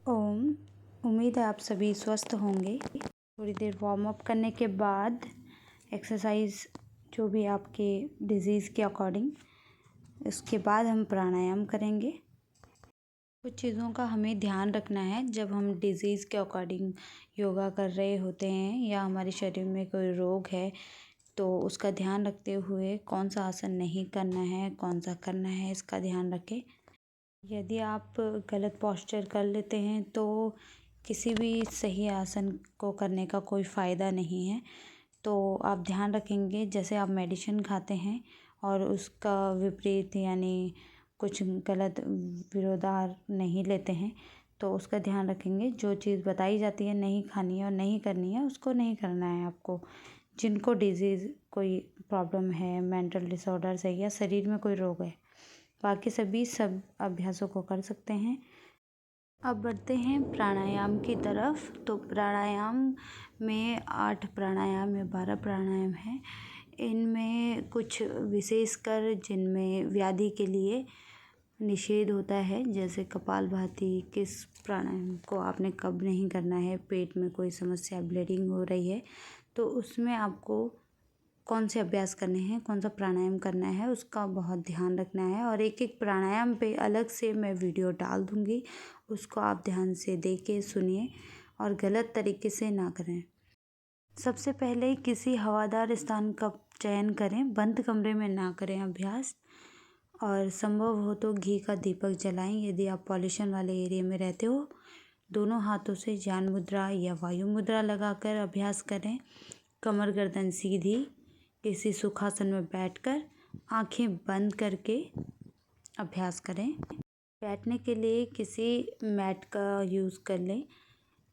ओम। उम्मीद है आप सभी स्वस्थ होंगे। थोड़ी देर वार्म अप करने के बाद एक्सरसाइज जो भी आपके डिज़ीज़ के अकॉर्डिंग, उसके बाद हम प्राणायाम करेंगे। कुछ चीज़ों का हमें ध्यान रखना है जब हम डिज़ीज़ के अकॉर्डिंग योगा कर रहे होते हैं या हमारे शरीर में कोई रोग है, तो उसका ध्यान रखते हुए कौन सा आसन नहीं करना है, कौन सा करना है, इसका ध्यान रखें। यदि आप गलत पोस्चर कर लेते हैं तो किसी भी सही आसन को करने का कोई फ़ायदा नहीं है। तो आप ध्यान रखेंगे, जैसे आप मेडिसिन खाते हैं और उसका विपरीत यानी कुछ गलत विरोधार नहीं लेते हैं, तो उसका ध्यान रखेंगे। जो चीज़ बताई जाती है नहीं खानी है और नहीं करनी है, उसको नहीं करना है आपको। जिनको डिज़ीज़ कोई प्रॉब्लम है, मेंटल डिसऑर्डर्स है या शरीर में कोई रोग है, बाकी सभी सब अभ्यासों को कर सकते हैं। अब बढ़ते हैं प्राणायाम की तरफ। तो प्राणायाम में 8 प्राणायाम या 12 प्राणायाम हैं। इनमें कुछ विशेषकर जिनमें व्याधि के लिए निषेध होता है, जैसे कपालभाति, किस प्राणायाम को आपने कब नहीं करना है, पेट में कोई समस्या ब्लीडिंग हो रही है तो उसमें आपको कौन से अभ्यास करने हैं, कौन सा प्राणायाम करना है, उसका बहुत ध्यान रखना है। और एक एक प्राणायाम पे अलग से मैं वीडियो डाल दूँगी, उसको आप ध्यान से देखिए, सुनिए और गलत तरीके से ना करें। सबसे पहले किसी हवादार स्थान का चयन करें, बंद कमरे में ना करें अभ्यास। और संभव हो तो घी का दीपक जलाएं। यदि आप पॉल्यूशन वाले एरिया में रहते हो, दोनों हाथों से ज्ञान मुद्रा या वायु मुद्रा लगाकर अभ्यास करें। कमर गर्दन सीधी, किसी सुखासन में बैठकर आंखें बंद करके अभ्यास करें। बैठने के लिए किसी मैट का यूज़ कर लें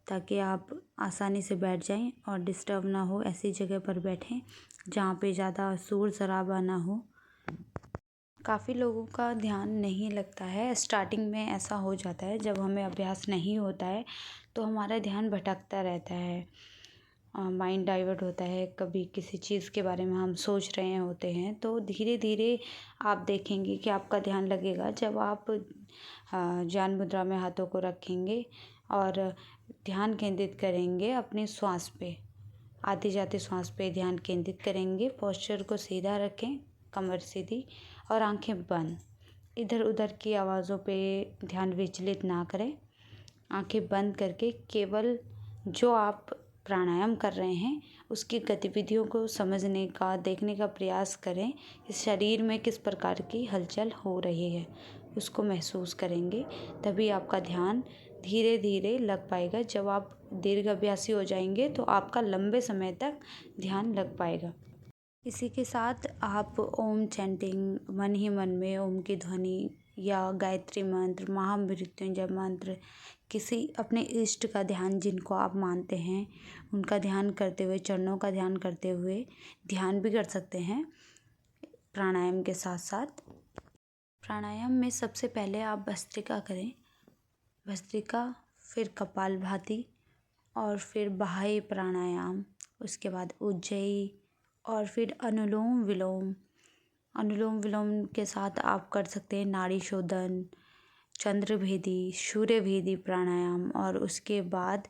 ताकि आप आसानी से बैठ जाएं और डिस्टर्ब ना हो। ऐसी जगह पर बैठें जहाँ पे ज़्यादा शोर शराबा ना हो। काफ़ी लोगों का ध्यान नहीं लगता है। स्टार्टिंग में ऐसा हो जाता है, जब हमें अभ्यास नहीं होता है तो हमारा ध्यान भटकता रहता है, माइंड डाइवर्ट होता है। कभी किसी चीज़ के बारे में हम सोच रहे होते हैं, तो धीरे धीरे आप देखेंगे कि आपका ध्यान लगेगा जब आप ज्ञान मुद्रा में हाथों को रखेंगे और ध्यान केंद्रित करेंगे अपनी श्वास पे। आती जाती श्वास पे ध्यान केंद्रित करेंगे। पोस्चर को सीधा रखें, कमर सीधी और आंखें बंद। इधर उधर की आवाज़ों पे ध्यान विचलित ना करें। आंखें बंद करके केवल जो आप प्राणायाम कर रहे हैं उसकी गतिविधियों को समझने का, देखने का प्रयास करें। इस शरीर में किस प्रकार की हलचल हो रही है उसको महसूस करेंगे, तभी आपका ध्यान धीरे धीरे लग पाएगा। जब आप दीर्घ अभ्यासी हो जाएंगे तो आपका लंबे समय तक ध्यान लग पाएगा। इसी के साथ आप ओम चैंटिंग, मन ही मन में ओम की ध्वनि या गायत्री मंत्र, महामृत्युंजय मंत्र, किसी अपने इष्ट का ध्यान, जिनको आप मानते हैं उनका ध्यान करते हुए, चरणों का ध्यान करते हुए ध्यान भी कर सकते हैं प्राणायाम के साथ साथ। प्राणायाम में सबसे पहले आप भस्त्रिका करें। भस्त्रिका, फिर कपालभाति और फिर बाह्य प्राणायाम, उसके बाद उज्जयी और फिर अनुलोम विलोम। अनुलोम विलोम के साथ आप कर सकते हैं नाड़ी शोधन, चंद्रभेदी, सूर्यभेदी प्राणायाम और उसके बाद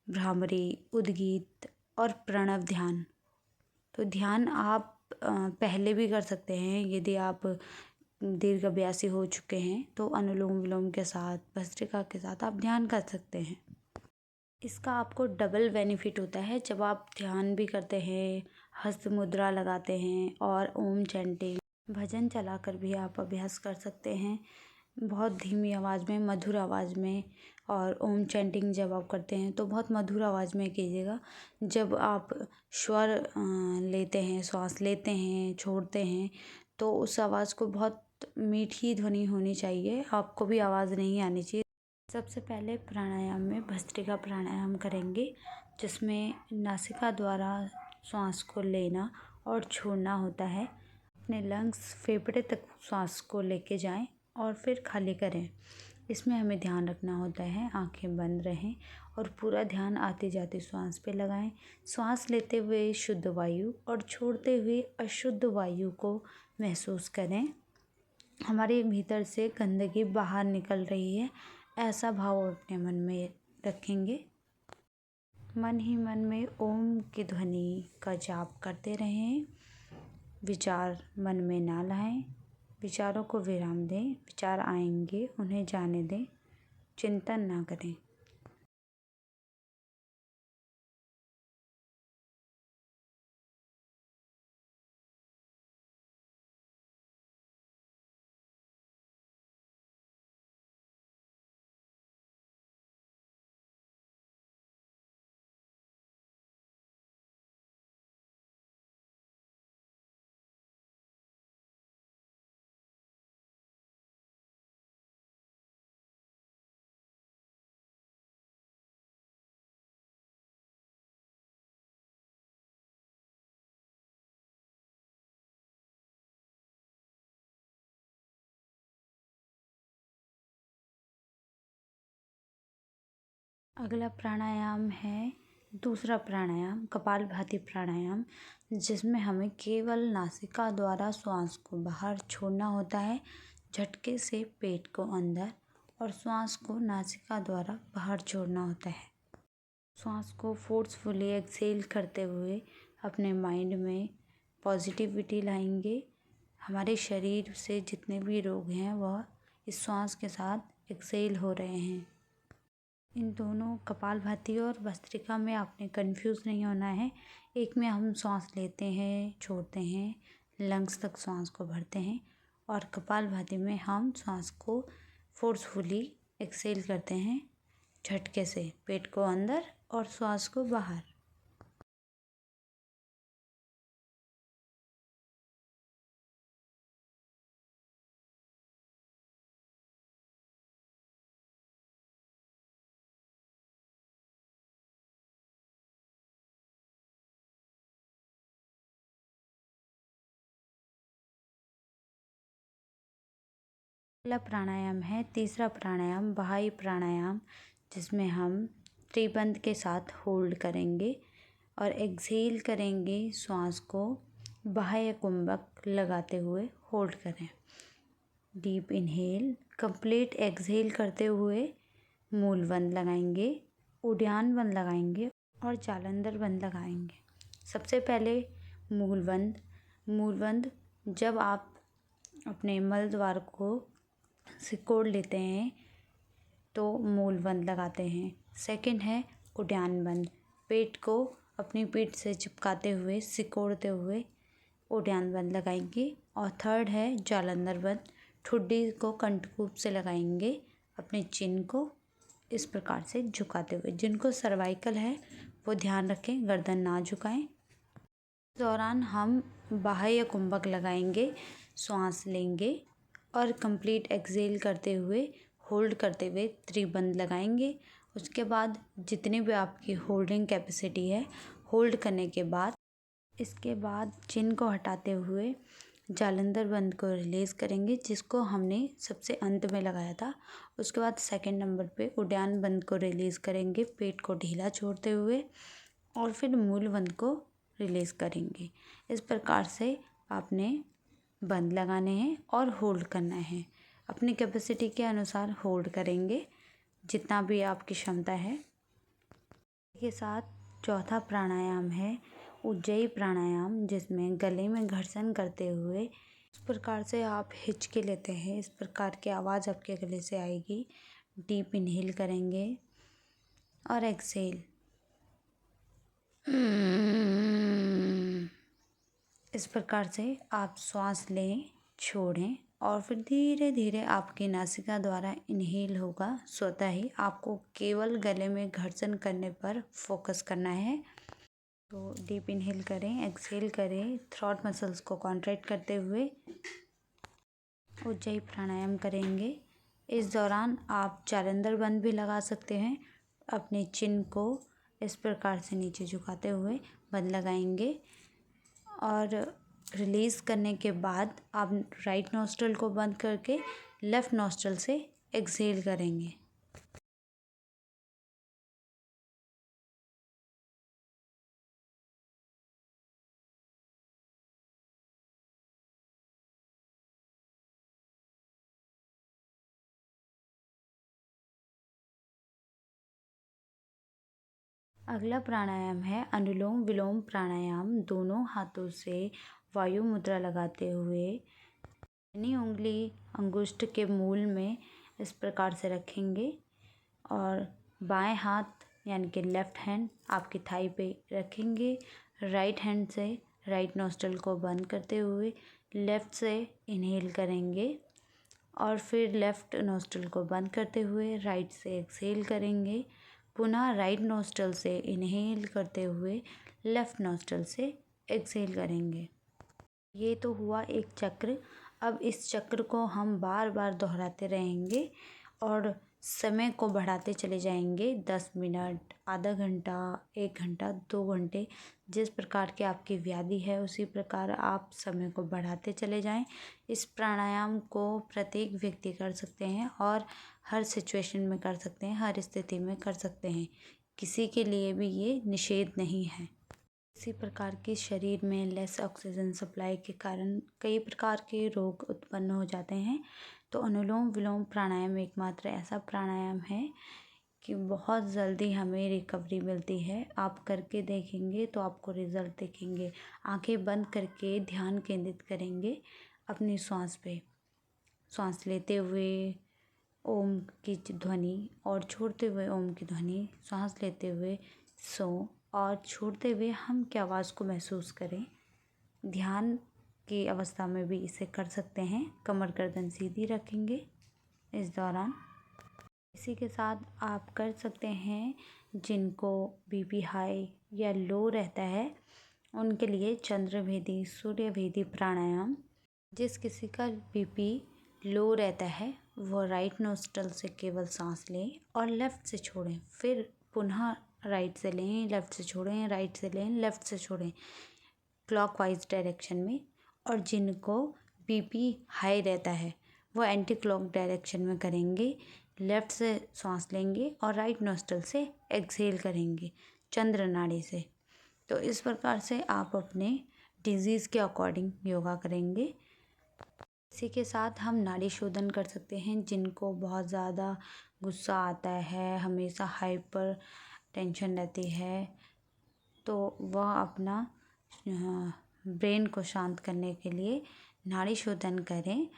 भ्रामरी, उद्गीत और प्रणव ध्यान। तो ध्यान आप पहले भी कर सकते हैं। यदि आप दीर्घ अभ्यासी हो चुके हैं तो अनुलोम विलोम के साथ, भस्त्रिका के साथ आप ध्यान कर सकते हैं। इसका आपको डबल बेनिफिट होता है। जब आप ध्यान भी करते हैं, हस्त मुद्रा लगाते हैं और ओम चैंटिंग, भजन चलाकर भी आप अभ्यास कर सकते हैं, बहुत धीमी आवाज़ में, मधुर आवाज़ में। और ओम चैंटिंग जब आप करते हैं तो बहुत मधुर आवाज़ में कीजिएगा। जब आप स्वर लेते हैं, श्वास लेते हैं, छोड़ते हैं, तो उस आवाज़ को बहुत मीठी ध्वनि होनी चाहिए, आपको भी आवाज़ नहीं आनी चाहिए। सबसे पहले प्राणायाम में भस्त्रिका प्राणायाम करेंगे, जिसमें नासिका द्वारा श्वास को लेना और छोड़ना होता है। अपने लंग्स, फेफड़े तक श्वास को लेके जाएं और फिर खाली करें। इसमें हमें ध्यान रखना होता है, आंखें बंद रहें और पूरा ध्यान आती जाती श्वास पे लगाएं। श्वास लेते हुए शुद्ध वायु और छोड़ते हुए अशुद्ध वायु को महसूस करें। हमारे भीतर से गंदगी बाहर निकल रही है, ऐसा भाव अपने मन में रखेंगे। मन ही मन में ओम की ध्वनि का जाप करते रहें। विचार मन में ना लाएं, विचारों को विराम दें। विचार आएंगे, उन्हें जाने दें, चिंतन ना करें। अगला प्राणायाम है दूसरा प्राणायाम, कपालभाति प्राणायाम, जिसमें हमें केवल नासिका द्वारा श्वास को बाहर छोड़ना होता है। झटके से पेट को अंदर और श्वास को नासिका द्वारा बाहर छोड़ना होता है। श्वास को फोर्सफुली एक्सेल करते हुए अपने माइंड में पॉजिटिविटी लाएंगे। हमारे शरीर से जितने भी रोग हैं वह इस श्वास के साथ एक्सेल हो रहे हैं। इन दोनों कपालभाति और भस्त्रिका में आपने कंफ्यूज नहीं होना है। एक में हम सांस लेते हैं, छोड़ते हैं, लंग्स तक सांस को भरते हैं, और कपालभाति में हम सांस को फोर्सफुली एक्सेल करते हैं, झटके से पेट को अंदर और श्वास को बाहर। अगला प्राणायाम है तीसरा प्राणायाम, बाह्य प्राणायाम, जिसमें हम त्रिबंध के साथ होल्ड करेंगे और एक्सहेल करेंगे। श्वास को बाह्य कुंभक लगाते हुए होल्ड करें। डीप इनहेल, कंप्लीट एक्सहेल करते हुए मूलबंध लगाएंगे, उद्यान बंद लगाएंगे और जालंधर बंद लगाएंगे। सबसे पहले मूलबंध जब आप अपने मल द्वार को सिकोड़ लेते हैं तो मूल बंद लगाते हैं। सेकंड है उद्यान बंद, पेट को अपनी पीठ से चिपकाते हुए सिकोड़ते हुए उद्यान बंद लगाएंगे। और थर्ड है जालंधर बंद, ठुड्डी को कंठकूप से लगाएंगे, अपने चिन को इस प्रकार से झुकाते हुए। जिनको सर्वाइकल है वो ध्यान रखें, गर्दन ना झुकाएं। इस दौरान हम बाह्य कुंभक लगाएंगे, श्वास लेंगे और कंप्लीट एक्सहेल करते हुए होल्ड करते हुए त्रिबंध लगाएंगे। उसके बाद जितनी भी आपकी होल्डिंग कैपेसिटी है, होल्ड करने के बाद इसके बाद चिन को हटाते हुए जालंधर बंद को रिलीज़ करेंगे, जिसको हमने सबसे अंत में लगाया था। उसके बाद सेकंड नंबर पे उद्यान बंद को रिलीज़ करेंगे, पेट को ढीला छोड़ते हुए, और फिर मूल बंद को रिलीज़ करेंगे। इस प्रकार से आपने बंद लगाने हैं और होल्ड करना है। अपनी कैपेसिटी के अनुसार होल्ड करेंगे जितना भी आपकी क्षमता है। के साथ चौथा प्राणायाम है उज्जयी प्राणायाम, जिसमें गले में घर्षण करते हुए इस प्रकार से आप हिचकी लेते हैं, इस प्रकार की आवाज़ आपके गले से आएगी। डीप इनहेल करेंगे और एक्सहेल। इस प्रकार से आप श्वास लें, छोड़ें और फिर धीरे धीरे आपकी नासिका द्वारा इनहेल होगा। स्वतः ही आपको केवल गले में घर्षण करने पर फोकस करना है। तो डीप इनहेल करें, एक्सहेल करें, थ्रोट मसल्स को कॉन्ट्रैक्ट करते हुए उज्जयी प्राणायाम करेंगे। इस दौरान आप जालंधर बंद भी लगा सकते हैं। अपने चिन को इस प्रकार से नीचे झुकाते हुए बंद लगाएंगे और रिलीज़ करने के बाद आप राइट नॉस्ट्रल को बंद करके लेफ़्ट नॉस्ट्रल से एक्सहेल करेंगे। अगला प्राणायाम है अनुलोम विलोम प्राणायाम। दोनों हाथों से वायु मुद्रा लगाते हुए दाहिनी उंगली अंगुष्ठ के मूल में इस प्रकार से रखेंगे और बाएं हाथ यानी कि लेफ्ट हैंड आपकी थाई पे रखेंगे। राइट हैंड से राइट नोस्ट्रल को बंद करते हुए लेफ्ट से इनहेल करेंगे और फिर लेफ्ट नोस्ट्रल को बंद करते हुए राइट से एक्सहेल करेंगे। पुनः राइट नोस्ट्रल से इनहेल करते हुए लेफ्ट नोस्ट्रल से एक्सहेल करेंगे। ये तो हुआ एक चक्र। अब इस चक्र को हम बार बार दोहराते रहेंगे और समय को बढ़ाते चले जाएंगे। 10 मिनट, आधा घंटा, 1 घंटा, 2 घंटे, जिस प्रकार की आपकी व्याधि है उसी प्रकार आप समय को बढ़ाते चले जाएं। इस प्राणायाम को प्रत्येक व्यक्ति कर सकते हैं और हर सिचुएशन में कर सकते हैं, हर स्थिति में कर सकते हैं। किसी के लिए भी ये निषेध नहीं है। इसी प्रकार के शरीर में लेस ऑक्सीजन सप्लाई के कारण कई प्रकार के रोग उत्पन्न हो जाते हैं। तो अनुलोम विलोम प्राणायाम एकमात्र ऐसा प्राणायाम है कि बहुत जल्दी हमें रिकवरी मिलती है। आप करके देखेंगे तो आपको रिजल्ट दिखेंगे। आंखें बंद करके ध्यान केंद्रित करेंगे अपनी श्वास पे। श्वास लेते हुए ओम की ध्वनि और छोड़ते हुए ओम की ध्वनि, श्वास लेते हुए सो और छोड़ते हुए हम की आवाज़ को महसूस करें। ध्यान की अवस्था में भी इसे कर सकते हैं। कमर गर्दन सीधी रखेंगे इस दौरान। इसी के साथ आप कर सकते हैं जिनको बीपी हाई या लो रहता है उनके लिए चंद्रभेदी सूर्यभेदी प्राणायाम। जिस किसी का बीपी लो रहता है वो राइट नोस्ट्रल से केवल सांस लें और लेफ़्ट से छोड़ें, फिर पुनः राइट से लें, लेफ़्ट से छोड़ें, राइट से लें, लेफ़्ट से छोड़ें, क्लॉकवाइज डायरेक्शन में। और जिनको बीपी हाई रहता है वो एंटी क्लॉक डायरेक्शन में करेंगे। लेफ़्ट से सांस लेंगे और राइट नोस्ट्रल से एक्सहेल करेंगे चंद्र नाड़ी से। तो इस प्रकार से आप अपने डिजीज़ के अकॉर्डिंग योगा करेंगे। इसी के साथ हम नाड़ी शोधन कर सकते हैं। जिनको बहुत ज़्यादा गुस्सा आता है, हमेशा हाइपर टेंशन रहती है, तो वह अपना ब्रेन को शांत करने के लिए नाड़ी शोधन करें।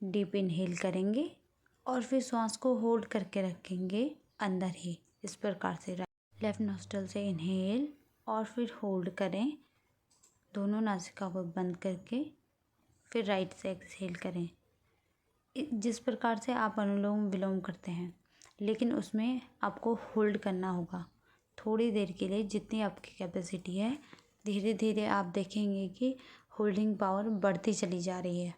डीप इनहेल करेंगे और फिर श्वास को होल्ड करके रखेंगे अंदर ही। इस प्रकार से लेफ्ट नोस्ट्रल से इनहेल और फिर होल्ड करें दोनों नासिका को बंद करके, फिर राइट से एक्सहेल करें। जिस प्रकार से आप अनुलोम विलोम करते हैं, लेकिन उसमें आपको होल्ड करना होगा थोड़ी देर के लिए, जितनी आपकी कैपेसिटी है। धीरे धीरे आप देखेंगे कि होल्डिंग पावर बढ़ती चली जा रही है।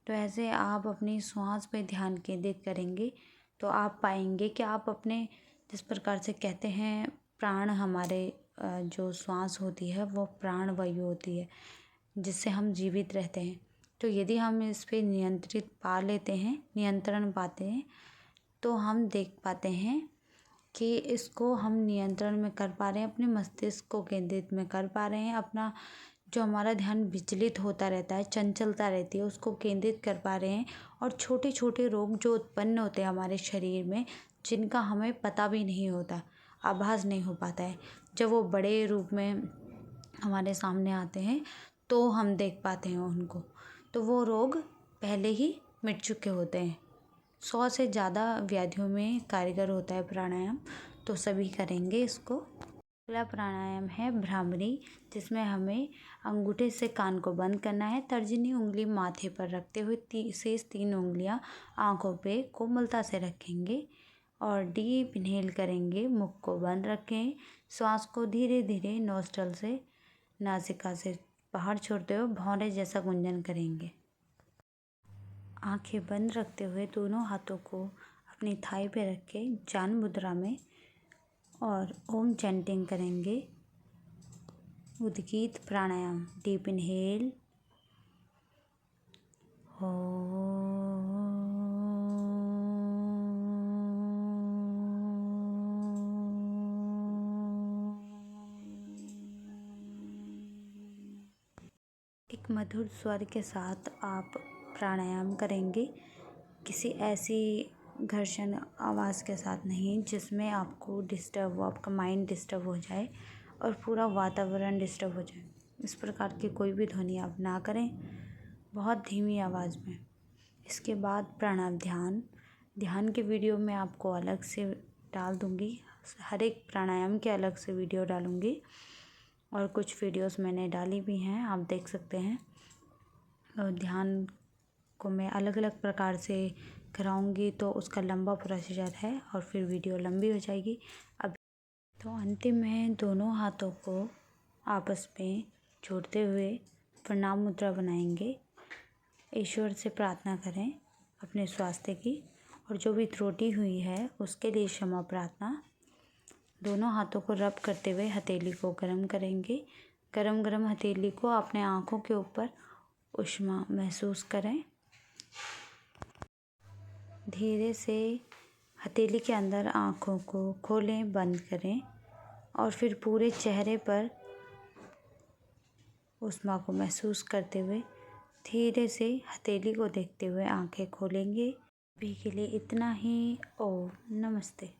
तो ऐसे आप अपनी श्वास पे ध्यान केंद्रित करेंगे तो आप पाएंगे कि आप अपने, जिस प्रकार से कहते हैं प्राण, हमारे जो श्वास होती है वो प्राण वायु होती है जिससे हम जीवित रहते हैं। तो यदि हम इस पे नियंत्रण पाते हैं तो हम देख पाते हैं कि इसको हम नियंत्रण में कर पा रहे हैं, अपने मस्तिष्क को केंद्रित में कर पा रहे हैं। अपना जो हमारा ध्यान विचलित होता रहता है, चंचलता रहती है, उसको केंद्रित कर पा रहे हैं। और छोटे छोटे रोग जो उत्पन्न होते हैं हमारे शरीर में, जिनका हमें पता भी नहीं होता, आभास नहीं हो पाता है, जब वो बड़े रूप में हमारे सामने आते हैं तो हम देख पाते हैं उनको। तो वो रोग पहले ही मिट चुके होते हैं। 100 से ज़्यादा व्याधियों में कारगर होता है प्राणायाम, तो सभी करेंगे इसको। अगला प्राणायाम है भ्रामरी, जिसमें हमें अंगूठे से कान को बंद करना है। तर्जनी उंगली माथे पर रखते हुए शेष 3 उंगलियां आँखों पे कोमलता से रखेंगे और डीप इनहेल करेंगे। मुख को बंद रखें। श्वास को धीरे धीरे नोस्ट्रल से नासिका से बाहर छोड़ते हुए भौंरे जैसा गुंजन करेंगे। आंखें बंद रखते हुए दोनों हाथों को अपनी थाई पे रख के जान मुद्रा में और ओम चैंटिंग करेंगे। उद्गीत प्राणायाम, डीप इनहेल, एक मधुर स्वर के साथ आप प्राणायाम करेंगे। किसी ऐसी घर्षण आवाज़ के साथ नहीं, जिसमें आपको डिस्टर्ब हो, आपका माइंड डिस्टर्ब हो जाए और पूरा वातावरण डिस्टर्ब हो जाए। इस प्रकार की कोई भी ध्वनि आप ना करें, बहुत धीमी आवाज़ में। इसके बाद प्राणायाम ध्यान के वीडियो मैं आपको अलग से डाल दूँगी। हर एक प्राणायाम के अलग से वीडियो डालूँगी और कुछ वीडियोस मैंने डाली भी हैं, आप देख सकते हैं। और ध्यान को मैं अलग अलग प्रकार से कराऊंगी तो उसका लंबा प्रोसीजर है और फिर वीडियो लंबी हो जाएगी। अब तो अंतिम में दोनों हाथों को आपस में जोड़ते हुए प्रणाम मुद्रा बनाएंगे। ईश्वर से प्रार्थना करें अपने स्वास्थ्य की, और जो भी त्रुटि हुई है उसके लिए क्षमा प्रार्थना। दोनों हाथों को रब करते हुए हथेली को गर्म करेंगे। गरम गरम हथेली को अपने आँखों के ऊपर ऊष्मा महसूस करें। धीरे से हथेली के अंदर आँखों को खोलें, बंद करें और फिर पूरे चेहरे पर ऊष्मा को महसूस करते हुए धीरे से हथेली को देखते हुए आँखें खोलेंगे। अभी के लिए इतना ही। ओम नमस्ते।